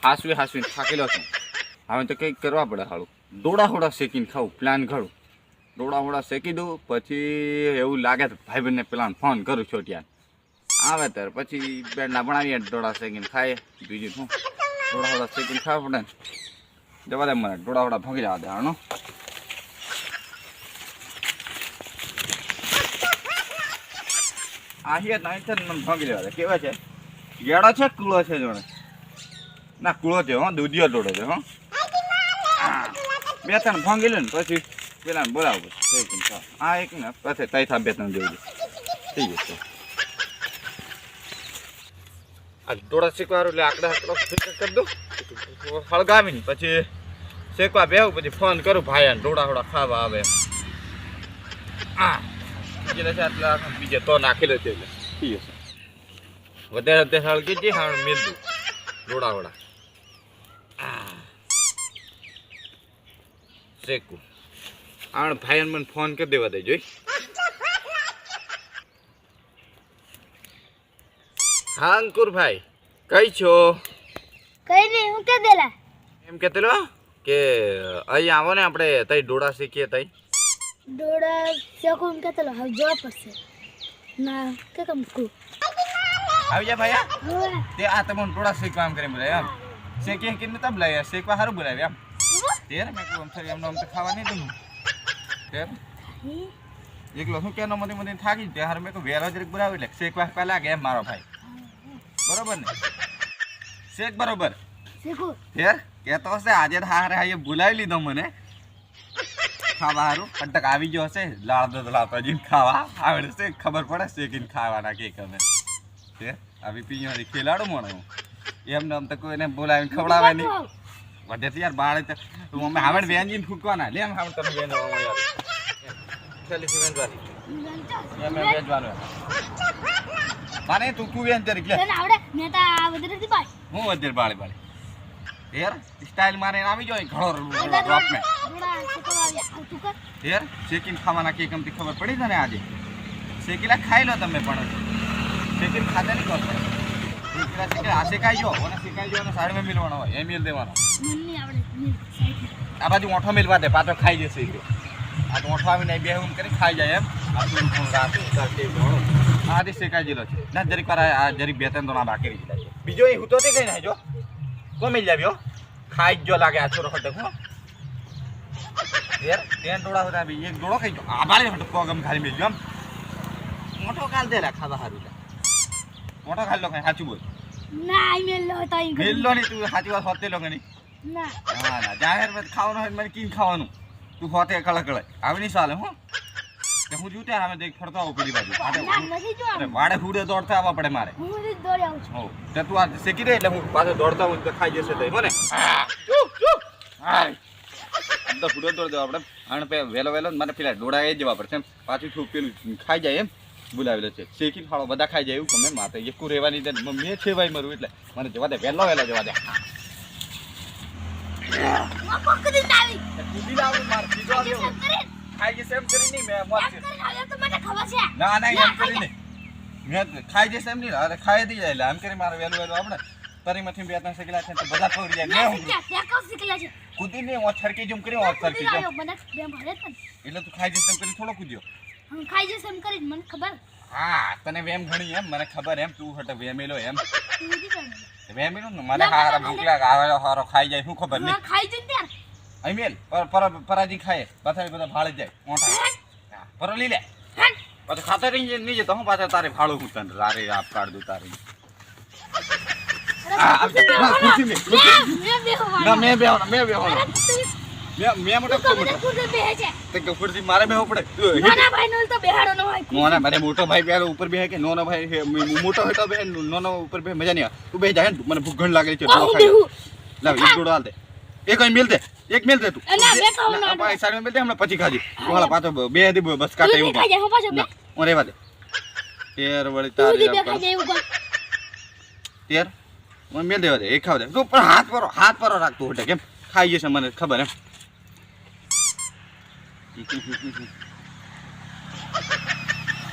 હાસવી થાકેલો છું હવે તો કંઈક કરવા પડે હાલું દોડા શેકીને ખાવું પ્લાન ઘડું દોડા શેકી દઉં પછી એવું લાગે તો ભાઈબંધને પેલા ફોન કરું છોટિયા આવે ત્યારે પછી બેડના બનાવીએ દોડા શેકીને ખાઈએ બીજું શું દોડા શેકીને ખાવા પડે ને જવા દે મને દોડા ભોગી જવા દે આનો આહિયા નાઈ છે ને ભોગી જવા દે કેવા છે ગેડો છે કુળો છે જોડે ના કુળો છે હો દૂધિયો દોડો છે હો બે ત્રણ ભોંગી લે ને પછી પેલા બોલાવું આ એક ને પછી તઈ થા બે ત્રણ જેવું થઈ જશે આ દોડા શીખવાડું એટલે આકડો કરી દઉં હળગાવીને પછી શેકવા બેવું પછી ફોન કરું ભાઈ દોડા ખાવા આવે એટલે બીજે તો નાખેલો છે એટલે થઈ જશે વધારે હળગી જઈ હા મેલ દઉં દોડા શેકું આ ભાઈ મને ફોન કરી દેવા દે જોઈ હા અંકુરભાઈ કઈ છો કઈ નહીં હું કે દેલા એમ કેતેલો કે અહીં આવો ને આપણે તઈ ડોડા શીખીએ તઈ ડોડા શેકું કે તલો હવે જવા પડશે ના કે કમ કુ આવી જા ભાઈ તે આ તમને ડોડા શીખવા એમ કરી બોલાય એમ શેકીએ કે નતા બોલાય શેકવા સારું બોલાય એમ તેર મેં કહું ફરી એમનો આમ તો ખાવા નહીં દઉં તેર એકલો શું કેનો મને થાકી તે હાર મેં કહું વેલો જરીક બોલાવ એટલે શેકવા પહેલા કે એમ મારો ભાઈ બરોબર ને શેક બરોબર શેકું તેર કહેતો હશે આજે હારે હાએ બોલાવી લીધો મને ખાવા હારું અટક આવી ગયો હશે લાળતો જીન ખાવા આવડે છે ખબર પડે શેકીને ખાવાના કે ગમે તે આવી પીવાની ખેલાડો મોણો એમને આમ તો કોઈને બોલાવીને ખવડાવે નહીં વધેથી યાર બાળે તો મમ્મી હાવડ વેંજીને ફૂંકવાના લે આમ હાવડ તમે વેંજો યાર ચાલી વેંજવાની એમ વેંજવાનું માને તું કુ વેંજ જરીક લે તને આવડે નેતા વધેથી પાય હું વધેર બાળે યાર સ્ટાઇલ મારે આવી જાય ઘણો રોપ મે ડોડા શેકવા આવ્યા તું કર યાર શેકીને ખાવાના કે કમથી ખબર પડી તને આજે શેકીલા ખાઈ લો તમે પણ શેકીને ખાતા નહીં કરતો શેકીલા આ શેકાઈ જો અને શેકાઈ જો અને સાઈડમાં મિલવાનો હોય એ મિલ દેવાનો મને નહીં આવડે આ બાજુ ઓઠો મિલવા દે પાછો ખાઈ જશે આ તો ઓઠો આવીને બે હું કરી ખાઈ જાય એમ આ તું રાતે ચાલતી ભણો આદિ શેકાઈ જેલો છે ના જરીક વાર આ જરીક બે ત્રણ તો ના બાકી રહી જાય બીજો એ હું તો તે કઈ ના જો કો મિલ જાવ્યો ખાઈ જો લાગે આ છોરો ખટક હો યાર તેન ડોળા હતા બી એક ડોળો ખાઈ જો આ બાલે હટ કોગમ ખાલી મિલ જો મોટો કાલ દેલા ખાવા હારું મોટો ખાઈ લો કઈ સાચું બોલ ના આઈ મેલો તઈ મેલ્લો ની તું સાચી વાત હોતે લો ગણી ના ના જાહેર માં ખાવાનું હોય મને કીન ખાવાનું તું હોતે કળકળે આવી ની ચાલે હો તે હું જોતે અમે દેખ ફરતો આવું પેલી બાજુ ના નથી જો અરે વાડે હુડે દોડતા આવવા પડે મારે હું જ દોડી આવું છું હો તે તું આ શેકી દે એટલે હું પાછો દોડતા હું તો ખાઈ જશે તઈ મને હાય તો હુડે દોડ દો આપણે આણ પે વેલો મને પેલા ડોડા એ જવા પડશે પાછું ઠૂક પેલું ખાઈ જાય એમ બોલાવેલો છે શેકી ફાળો બધા ખાઈ જાય એવું ગમે માતે એકું રહેવાની દે મેં છે ભાઈ મારું એટલે મને જવા દે વેલો જવા દે કુદી તાવી કુદી લાવું માર સીધો આવ્યો ખાઈ જશે એમ કરી નહીં મેં મોત તો મને ખબર છે ના એમ કરી નહીં મેં ખાઈ જશે એમ નહીં અરે ખાઈ દઈ જાય એટલે એમ કરી મારે વેલું આપણે તરીમાંથી બે ત્રણ શેકલા છે તો બધા પકડી જાય મેં ત્યાં કૌ શીખલા છે કુદી નહીં હું છડકી જેમ કરી હું છડકી જેમ મને બે ભરે તને એટલે તું ખાઈ જશે એમ કરી થોડો કૂદ્યો હું ખાઈ જશે એમ કરી મને ખબર હા તને વેમ ઘણી એમ મને ખબર એમ તું હટ વેમેલો એમ કુદી કર વેમેલો ને મને હારા ભૂખ લાગે આવેલો હારો ખાઈ જાય શું ખબર નહીં ખાઈ જઈને ત્યાં અહીં મેલ પરાજી ખાય બધા ભાળી જાય મોટા પર લઈ લે પછી ખાતા રહી નહીં જતો હું પાછા તારે ભાડું હું તને રારે આપ કાઢ દઉં તારે મોટો ભાઈ બે ઉપર બે કે નાનો ભાઈ મોટો હેઠો બે નાનો ઉપર બે મજા નહીં તું બે જાય મને ભૂખ ઘણ લાગે છે લાવ એક જોડો હાલ દે એક અહીં મેલ દે એક મેલ દે તું સાઈડ મેલ દે હમણાં પછી ખાજી વાળા પાછો બે દી બસ કાટે એવું હું રેવા દે તેર વળી તારી તેર હું મેલ દેવા દે એક ખાવ દે તું પણ હાથ પર રાખતું હોટે કેમ ખાઈ જશે મને ખબર એમ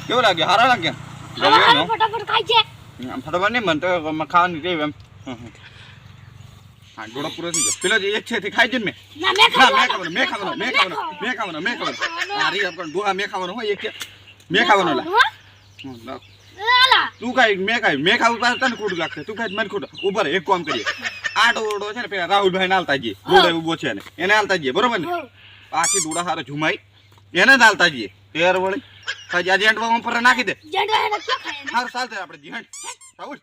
કેવું લાગ્યું હારા લાગ્યા ફટાફટ ખાઈ છે ફટાફટ નહીં મને તો ખાવાની ટેવ એમ હા ડોળો પૂરો થઈ ગયો પેલો જે એક છે તે ખાઈ જ મેં ના મેં ખાવાનું મેં ખાવાનું આ રી આપણ ડોહા મેં ખાવાનું હોય એક મેં ખાવાનું લા આલા તું ખાઈ મેં ખાવું પાછું તને ખોટું લાગશે તું ખાઈ મને ખોટું ઉપર એક કામ કરીએ આ ડોડો છે ને પેલા રાહુલભાઈ ને હાલતા જઈએ ડોડો ઉભો છે ને એને હાલતા જઈએ બરોબર ને આખી ડોડા હારે ઝુમાઈ એને જ હાલતા જઈએ તેર વળી આજે એન્ડમાં પર નાખી દે જેડવા એને શું ખાય હારું ચાલતે આપણે જી હટ રાહુલ